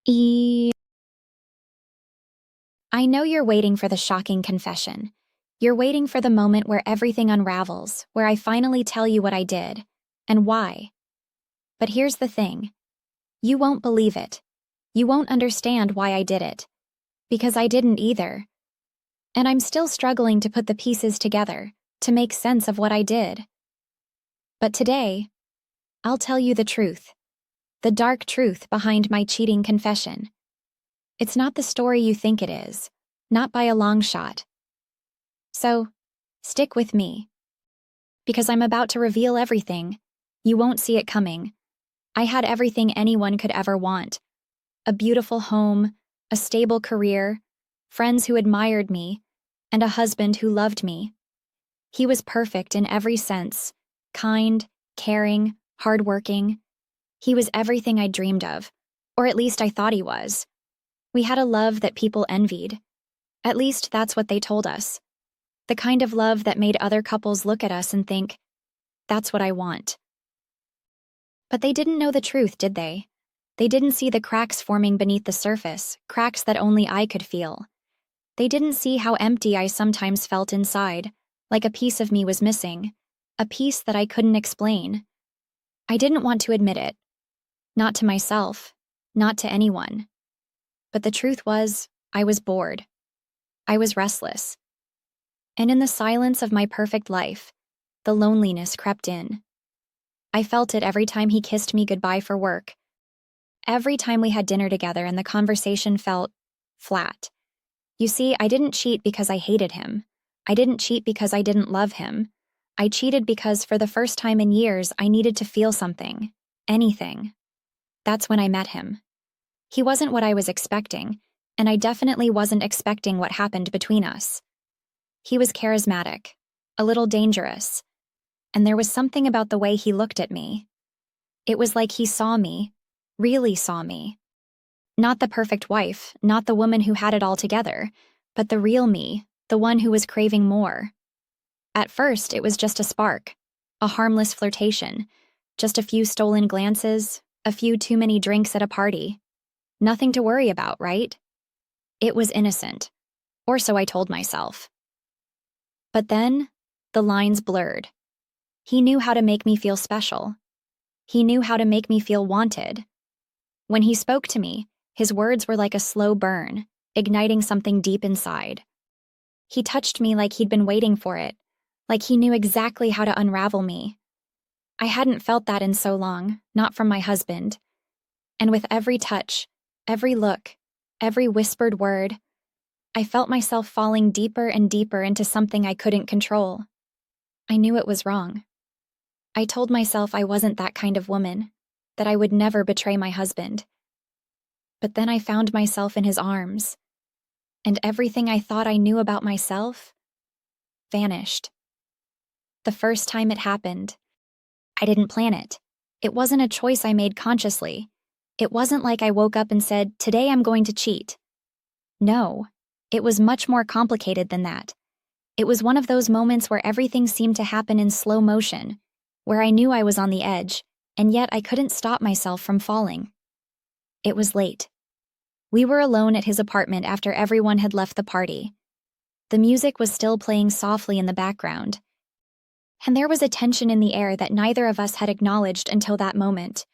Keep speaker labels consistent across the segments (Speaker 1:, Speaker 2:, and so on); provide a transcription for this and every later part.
Speaker 1: E- I know you're waiting for the shocking confession. You're waiting for the moment where everything unravels, where I finally tell you what I did and why. But here's the thing. You won't believe it. You won't understand why I did it. Because I didn't either. And I'm still struggling to put the pieces together, to make sense of what I did. But today, I'll tell you the truth. The dark truth behind my cheating confession. It's not the story you think it is, not by a long shot. So, stick with me. Because I'm about to reveal everything. You won't see it coming. I had everything anyone could ever want. A beautiful home, a stable career, friends who admired me, and a husband who loved me. He was perfect in every sense, kind, caring, hardworking. He was everything I dreamed of, or at least I thought he was. We had a love that people envied. At least that's what they told us. The kind of love that made other couples look at us and think, that's what I want. But they didn't know the truth, did they? They didn't see the cracks forming beneath the surface, cracks that only I could feel. They didn't see how empty I sometimes felt inside, like a piece of me was missing, a piece that I couldn't explain. I didn't want to admit it. Not to myself, not to anyone. But the truth was, I was bored. I was restless. And in the silence of my perfect life, the loneliness crept in. I felt it every time he kissed me goodbye for work. Every time we had dinner together and the conversation felt flat. You see, I didn't cheat because I hated him. I didn't cheat because I didn't love him. I cheated because for the first time in years, I needed to feel something. Anything. That's when I met him. He wasn't what I was expecting, and I definitely wasn't expecting what happened between us. He was charismatic, a little dangerous, and there was something about the way he looked at me. It was like he saw me, really saw me. Not the perfect wife, not the woman who had it all together, but the real me, the one who was craving more. At first, it was just a spark, a harmless flirtation, just a few stolen glances, a few too many drinks at a party. Nothing to worry about, right? It was innocent, or so I told myself. But then, the lines blurred. He knew how to make me feel special. He knew how to make me feel wanted. When he spoke to me, his words were like a slow burn, igniting something deep inside. He touched me like he'd been waiting for it, like he knew exactly how to unravel me. I hadn't felt that in so long, not from my husband. And with every touch, every look, every whispered word, I felt myself falling deeper and deeper into something I couldn't control. I knew it was wrong. I told myself I wasn't that kind of woman, that I would never betray my husband. But then I found myself in his arms, and everything I thought I knew about myself vanished. The first time it happened, I didn't plan it. It wasn't a choice I made consciously. It wasn't like I woke up and said, today I'm going to cheat. No, it was much more complicated than that. It was one of those moments where everything seemed to happen in slow motion, where I knew I was on the edge, and yet I couldn't stop myself from falling. It was late. We were alone at his apartment after everyone had left the party. The music was still playing softly in the background. And there was a tension in the air that neither of us had acknowledged until that moment.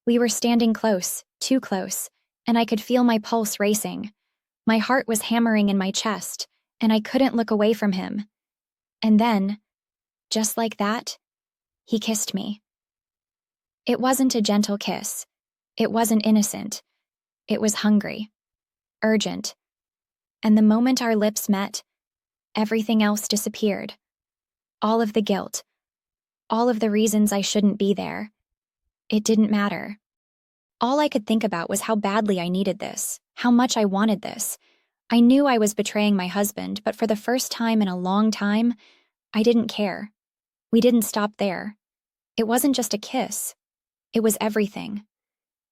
Speaker 1: We were standing close, too close, and I could feel my pulse racing. My heart was hammering in my chest, and I couldn't look away from him. And then, just like that, he kissed me. It wasn't a gentle kiss. It wasn't innocent. It was hungry, urgent. And the moment our lips met, everything else disappeared. All of the guilt, all of the reasons I shouldn't be there. It didn't matter. All I could think about was how badly I needed this, how much I wanted this. I knew I was betraying my husband, but for the first time in a long time, I didn't care. We didn't stop there. It wasn't just a kiss. It was everything.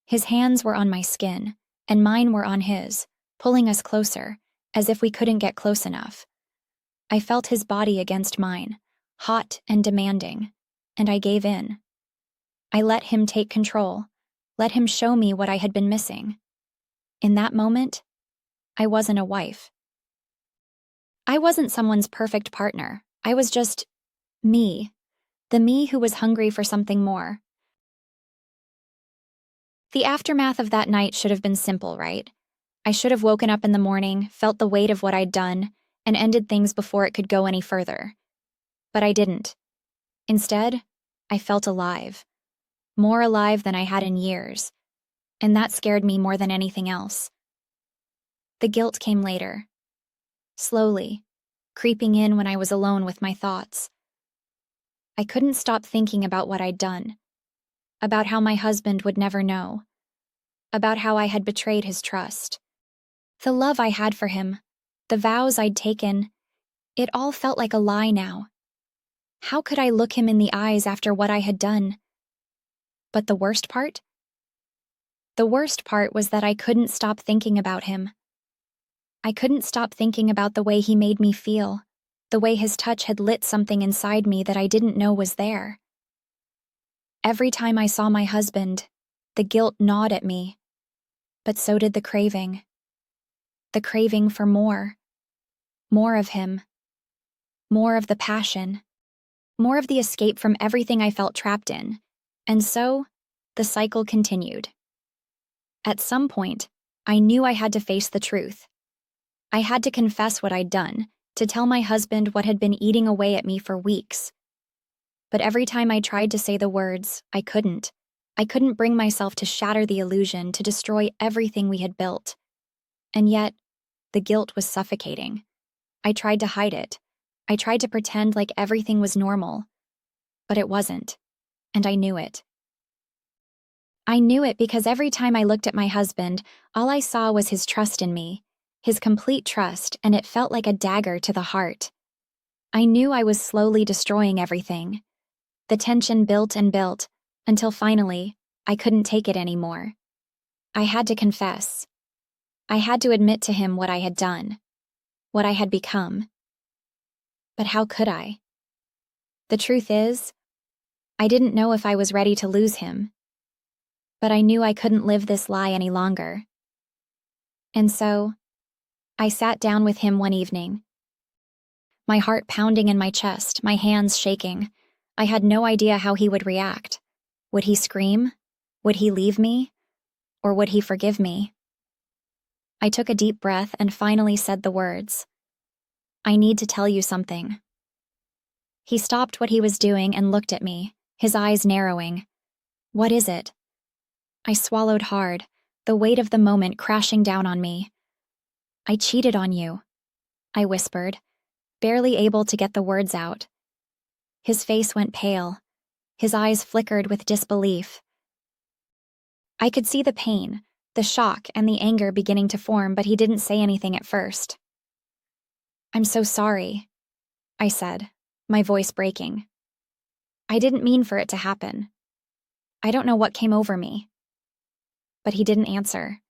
Speaker 1: His hands were on my skin, and mine were on his, pulling us closer, as if we couldn't get close enough. I felt his body against mine, hot and demanding, and I gave in. I let him take control, let him show me what I had been missing. In that moment, I wasn't a wife. I wasn't someone's perfect partner. I was just me, the me who was hungry for something more. The aftermath of that night should have been simple, right? I should have woken up in the morning, felt the weight of what I'd done, and ended things before it could go any further. But I didn't. Instead, I felt alive. More alive than I had in years. And that scared me more than anything else. The guilt came later. Slowly, creeping in when I was alone with my thoughts. I couldn't stop thinking about what I'd done. About how my husband would never know. About how I had betrayed his trust. The love I had for him, the vows I'd taken, it all felt like a lie now. How could I look him in the eyes after what I had done? But the worst part? The worst part was that I couldn't stop thinking about him. I couldn't stop thinking about the way he made me feel, the way his touch had lit something inside me that I didn't know was there. Every time I saw my husband, the guilt gnawed at me, but so did the craving. The craving for more. More of him. More of the passion. More of the escape from everything I felt trapped in. And so, the cycle continued. At some point, I knew I had to face the truth. I had to confess what I'd done, to tell my husband what had been eating away at me for weeks. But every time I tried to say the words, I couldn't. I couldn't bring myself to shatter the illusion, to destroy everything we had built. And yet, the guilt was suffocating. I tried to hide it. I tried to pretend like everything was normal. But it wasn't. And I knew it. I knew it because every time I looked at my husband, all I saw was his trust in me, his complete trust, and it felt like a dagger to the heart. I knew I was slowly destroying everything. The tension built and built, until finally, I couldn't take it anymore. I had to confess. I had to admit to him what I had done, what I had become. But how could I? The truth is, I didn't know if I was ready to lose him. But I knew I couldn't live this lie any longer. And so, I sat down with him one evening. My heart pounding in my chest, my hands shaking. I had no idea how he would react. Would he scream? Would he leave me? Or would he forgive me? I took a deep breath and finally said the words, "I need to tell you something." He stopped what he was doing and looked at me, his eyes narrowing. "What is it?" I swallowed hard, the weight of the moment crashing down on me. "I cheated on you," I whispered, barely able to get the words out. His face went pale. His eyes flickered with disbelief. I could see the pain, the shock, and the anger beginning to form, but he didn't say anything at first. "I'm so sorry," I said, my voice breaking. "I didn't mean for it to happen. I don't know what came over me." But he didn't answer.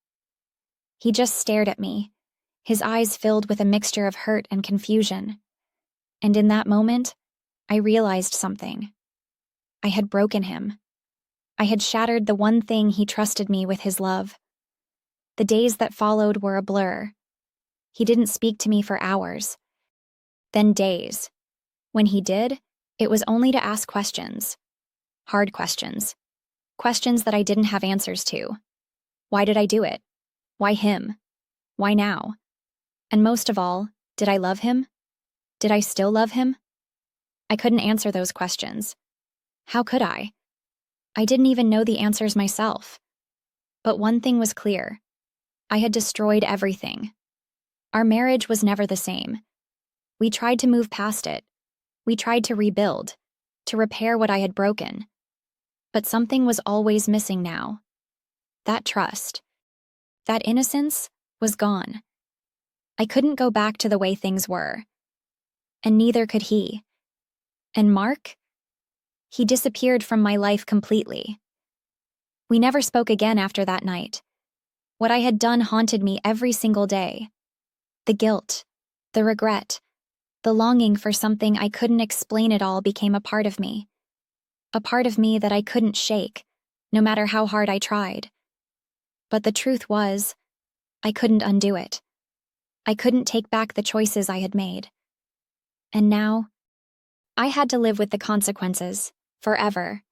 Speaker 1: He just stared at me, his eyes filled with a mixture of hurt and confusion. And in that moment, I realized something. I had broken him. I had shattered the one thing he trusted me with, his love. The days that followed were a blur. He didn't speak to me for hours. Then days. When he did, it was only to ask questions. Hard questions. Questions that I didn't have answers to. Why did I do it? Why him? Why now? And most of all, did I love him? Did I still love him? I couldn't answer those questions. How could I? I didn't even know the answers myself. But one thing was clear. I had destroyed everything. Our marriage was never the same. We tried to move past it. We tried to rebuild, to repair what I had broken. But something was always missing now. That trust, that innocence, was gone. I couldn't go back to the way things were. And neither could he. And Mark? He disappeared from my life completely. We never spoke again after that night. What I had done haunted me every single day. The guilt, the regret, the longing for something I couldn't explain at all became a part of me. A part of me that I couldn't shake, no matter how hard I tried. But the truth was, I couldn't undo it. I couldn't take back the choices I had made. And now, I had to live with the consequences, forever.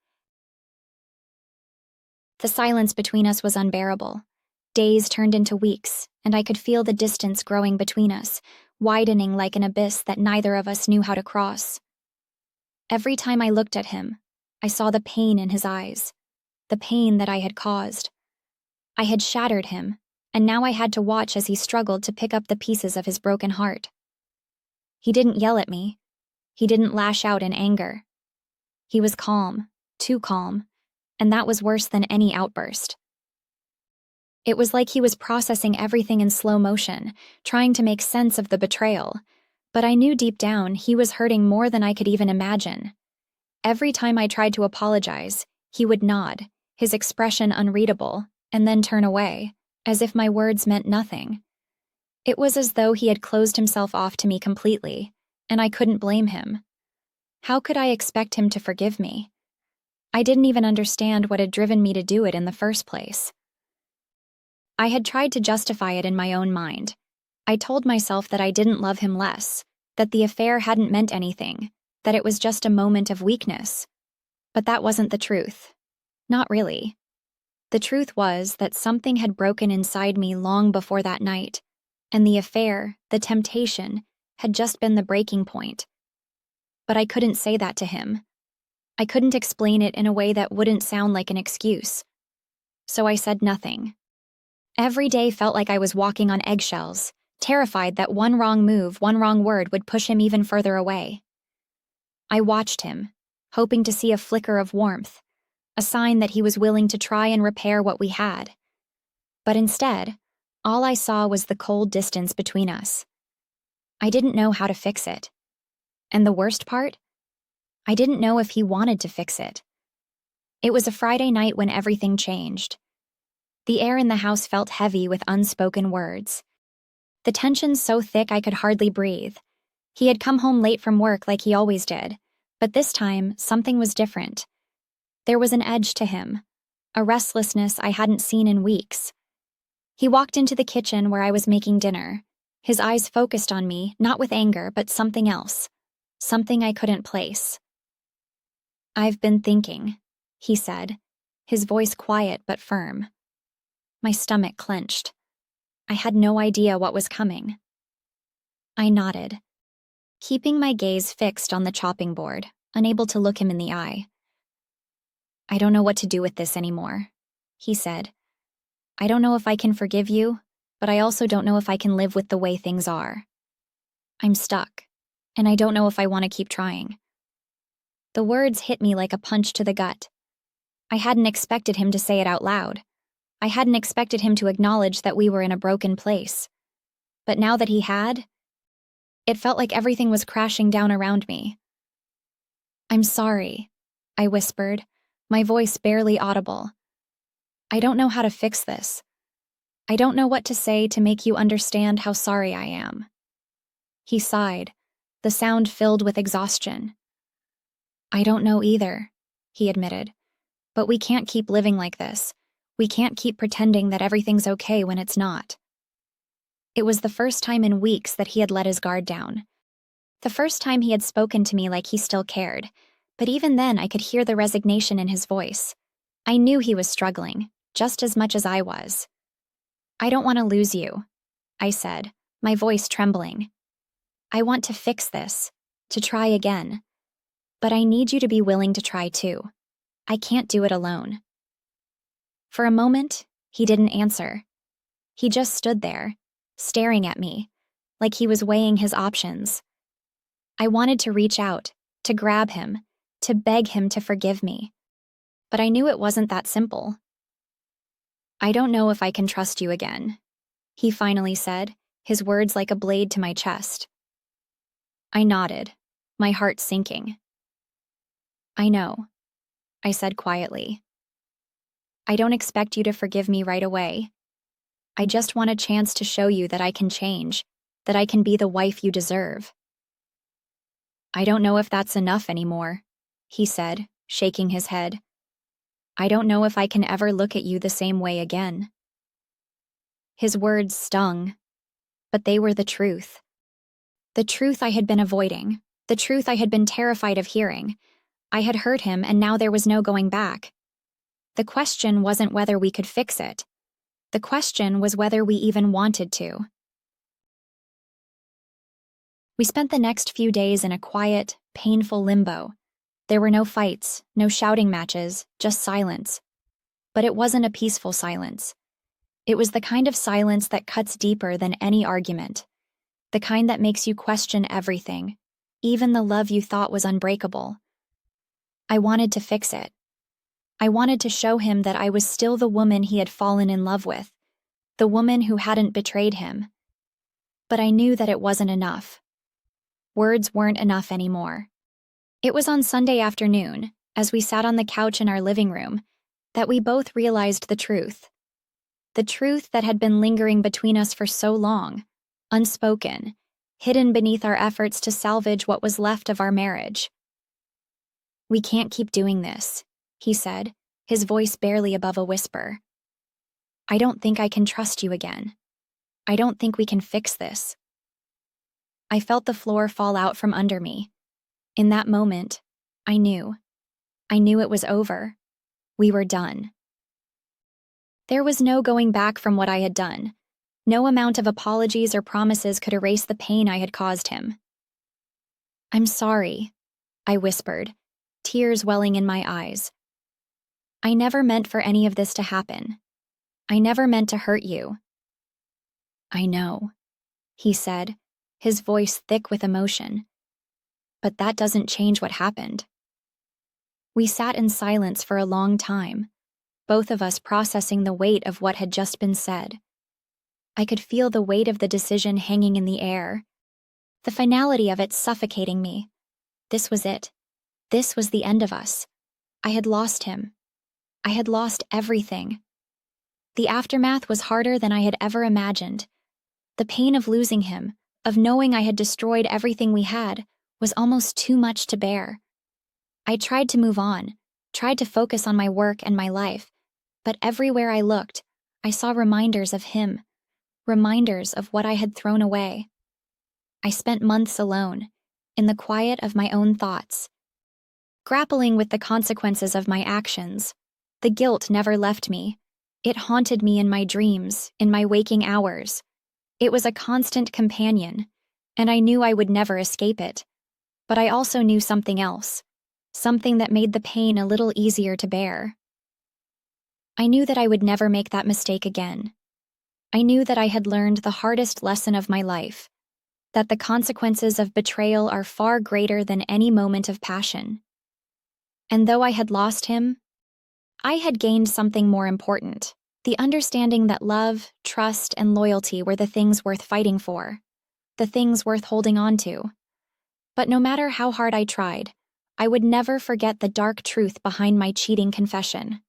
Speaker 1: The silence between us was unbearable. Days turned into weeks, and I could feel the distance growing between us, widening like an abyss that neither of us knew how to cross. Every time I looked at him, I saw the pain in his eyes, the pain that I had caused. I had shattered him, and now I had to watch as he struggled to pick up the pieces of his broken heart. He didn't yell at me. He didn't lash out in anger. He was calm, too calm, and that was worse than any outburst. It was like he was processing everything in slow motion, trying to make sense of the betrayal, but I knew deep down he was hurting more than I could even imagine. Every time I tried to apologize, he would nod, his expression unreadable, and then turn away, as if my words meant nothing. It was as though he had closed himself off to me completely, and I couldn't blame him. How could I expect him to forgive me? I didn't even understand what had driven me to do it in the first place. I had tried to justify it in my own mind. I told myself that I didn't love him less, that the affair hadn't meant anything, that it was just a moment of weakness. But that wasn't the truth. Not really. The truth was that something had broken inside me long before that night, and the affair, the temptation, had just been the breaking point. But I couldn't say that to him. I couldn't explain it in a way that wouldn't sound like an excuse. So I said nothing. Every day felt like I was walking on eggshells, terrified that one wrong move, one wrong word would push him even further away. I watched him, hoping to see a flicker of warmth, a sign that he was willing to try and repair what we had. But instead, all I saw was the cold distance between us. I didn't know how to fix it. And the worst part? I didn't know if he wanted to fix it. It was a Friday night when everything changed. The air in the house felt heavy with unspoken words. The tension so thick I could hardly breathe. He had come home late from work like he always did, but this time, something was different. There was an edge to him, a restlessness I hadn't seen in weeks. He walked into the kitchen where I was making dinner, his eyes focused on me, not with anger, but something else, something I couldn't place. "I've been thinking," he said, his voice quiet but firm. My stomach clenched. I had no idea what was coming. I nodded, keeping my gaze fixed on the chopping board, unable to look him in the eye. "I don't know what to do with this anymore," he said. "I don't know if I can forgive you, but I also don't know if I can live with the way things are. I'm stuck, and I don't know if I want to keep trying." The words hit me like a punch to the gut. I hadn't expected him to say it out loud. I hadn't expected him to acknowledge that we were in a broken place. But now that he had, it felt like everything was crashing down around me. "I'm sorry," I whispered, my voice barely audible. "I don't know how to fix this. I don't know what to say to make you understand how sorry I am." He sighed, the sound filled with exhaustion. "I don't know either," he admitted. "But we can't keep living like this. We can't keep pretending that everything's okay when it's not." It was the first time in weeks that he had let his guard down. The first time he had spoken to me like he still cared, but even then I could hear the resignation in his voice. I knew he was struggling, just as much as I was. "I don't want to lose you," I said, my voice trembling. "I want to fix this, to try again. But I need you to be willing to try too. I can't do it alone." For a moment, he didn't answer. He just stood there, staring at me, like he was weighing his options. I wanted to reach out, to grab him, to beg him to forgive me. But I knew it wasn't that simple. "I don't know if I can trust you again," he finally said, his words like a blade to my chest. I nodded, my heart sinking. "I know," I said quietly. "I don't expect you to forgive me right away. I just want a chance to show you that I can change, that I can be the wife you deserve." "I don't know if that's enough anymore," he said, shaking his head. "I don't know if I can ever look at you the same way again." His words stung, but they were the truth. The truth I had been avoiding, the truth I had been terrified of hearing. I had hurt him, and now there was no going back. The question wasn't whether we could fix it. The question was whether we even wanted to. We spent the next few days in a quiet, painful limbo. There were no fights, no shouting matches, just silence. But it wasn't a peaceful silence. It was the kind of silence that cuts deeper than any argument. The kind that makes you question everything, even the love you thought was unbreakable. I wanted to fix it. I wanted to show him that I was still the woman he had fallen in love with, the woman who hadn't betrayed him. But I knew that it wasn't enough. Words weren't enough anymore. It was on Sunday afternoon, as we sat on the couch in our living room, that we both realized the truth. The truth that had been lingering between us for so long, unspoken, hidden beneath our efforts to salvage what was left of our marriage. "We can't keep doing this," he said, his voice barely above a whisper. "I don't think I can trust you again. I don't think we can fix this." I felt the floor fall out from under me. In that moment, I knew. I knew it was over. We were done. There was no going back from what I had done. No amount of apologies or promises could erase the pain I had caused him. "I'm sorry," I whispered, tears welling in my eyes. "I never meant for any of this to happen. I never meant to hurt you." "I know," he said, his voice thick with emotion. "But that doesn't change what happened." We sat in silence for a long time, both of us processing the weight of what had just been said. I could feel the weight of the decision hanging in the air, the finality of it suffocating me. This was it. This was the end of us. I had lost him. I had lost everything. The aftermath was harder than I had ever imagined. The pain of losing him, of knowing I had destroyed everything we had, was almost too much to bear. I tried to move on, tried to focus on my work and my life, but everywhere I looked, I saw reminders of him, reminders of what I had thrown away. I spent months alone, in the quiet of my own thoughts, grappling with the consequences of my actions. The guilt never left me. It haunted me in my dreams, in my waking hours. It was a constant companion, and I knew I would never escape it. But I also knew something else, something that made the pain a little easier to bear. I knew that I would never make that mistake again. I knew that I had learned the hardest lesson of my life, that the consequences of betrayal are far greater than any moment of passion. And though I had lost him, I had gained something more important, the understanding that love, trust, and loyalty were the things worth fighting for, the things worth holding on to. But no matter how hard I tried, I would never forget the dark truth behind my cheating confession.